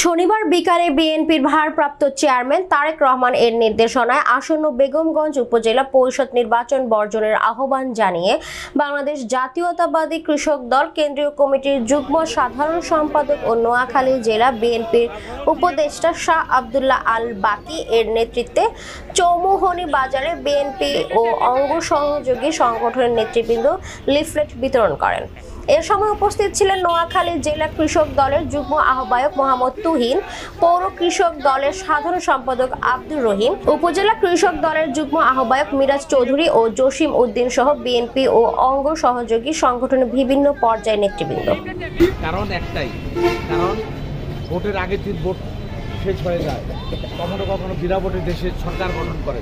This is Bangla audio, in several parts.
শনিবার বিকালে বিএনপির ভারপ্রাপ্ত চেয়ারম্যান তারেক রহমান এর নির্দেশনায় আসন্ন বেগমগঞ্জ উপজেলা পরিষদ নির্বাচন বর্জনের আহ্বান জানিয়ে বাংলাদেশ জাতীয়তাবাদী কৃষক দল কেন্দ্রীয় কমিটির যুগ্ম সাধারণ সম্পাদক ও নোয়াখালী জেলা বিএনপির উপদেষ্টা শাহ আব্দুল্লাহ আল বাকি এর নেতৃত্বে চৌমুহনী বাজারে বিএনপি ও অঙ্গ সহযোগী সংগঠনের নেতৃবৃন্দ লিফলেট বিতরণ করেন। এ সময় উপস্থিত ছিলেন নোয়াখালী জেলা কৃষক দলের যুগ্ম আহ্বায়ক মোহাম্মদ তুহিন, পৌর কৃষক দলের সাধারণ সম্পাদক আব্দুর রহিম, উপজেলা কৃষক দলের যুগ্ম আহ্বায়ক মিরাজ চৌধুরী ও জসিম উদ্দিন সহ বিএনপি ও অঙ্গ সহযোগী সংগঠনের বিভিন্ন পর্যায়ের নেতৃবৃন্দ। কারণ একটাই, কারণ ভোটের আগে দিন ভোট শেষ হয়ে যায়, কখনো কখনো বিনা ভোটে দেশের সরকার গঠন করে,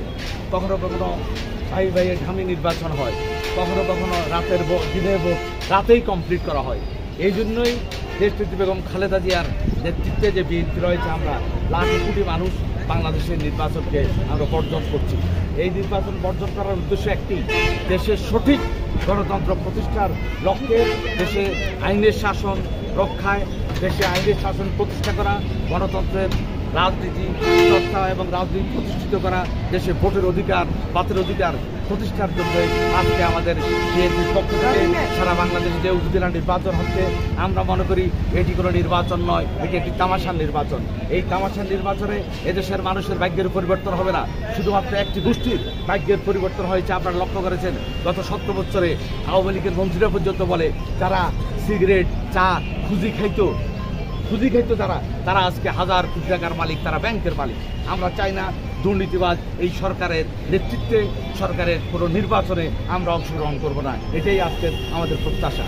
কখনো কখনো ভাই ভাইয়ের ঢামি নির্বাচন হয়, কখনো কখনো রাতের ভোট দিনের ভোট রাতেই কমপ্লিট করা হয়। এই জন্যই দেশনেত্রী বেগম খালেদা জিয়ার নেতৃত্বে যে বিএনপি রয়েছে, আমরা লাখ কোটি মানুষ বাংলাদেশের নির্বাচনকে আমরা বর্জন করছি। এই নির্বাচন বর্জন করার উদ্দেশ্য একটি, দেশের সঠিক গণতন্ত্র প্রতিষ্ঠার লক্ষ্যে দেশে আইনের শাসন রক্ষায়, দেশে আইনের শাসন প্রতিষ্ঠা করা, গণতন্ত্রের রাজনীতি চর্চা এবং রাজনীতি প্রতিষ্ঠিত করা, দেশে ভোটের অধিকার বাতের অধিকার প্রতিষ্ঠার জন্য আজকে আমাদের বিএনপির পক্ষ থেকে সারা বাংলাদেশে যে উপজেলা নির্বাচন হচ্ছে, আমরা মনে করি এটি কোনো নির্বাচন নয়, এটি একটি তামাশার নির্বাচন। এই তামাশার নির্বাচনে এদেশের মানুষের ভাগ্যের পরিবর্তন হবে না, শুধুমাত্র একটি গোষ্ঠীর ভাগ্যের পরিবর্তন হয়েছে। আপনারা লক্ষ্য করেছেন গত 17 বছরে আওয়ামী লীগের মন্ত্রীরা পর্যন্ত বলে যারা সিগারেট চা খুঁজি খাইতো তারা আজকে হাজার কোটি টাকার মালিক, তারা ব্যাংকের মালিক। আমরা চাই না দুর্নীতিবাজ এই সরকারের নেতৃত্বে সরকারের কোনো নির্বাচনে আমরা অংশগ্রহণ করব না, এটাই আজকের আমাদের প্রত্যাশা।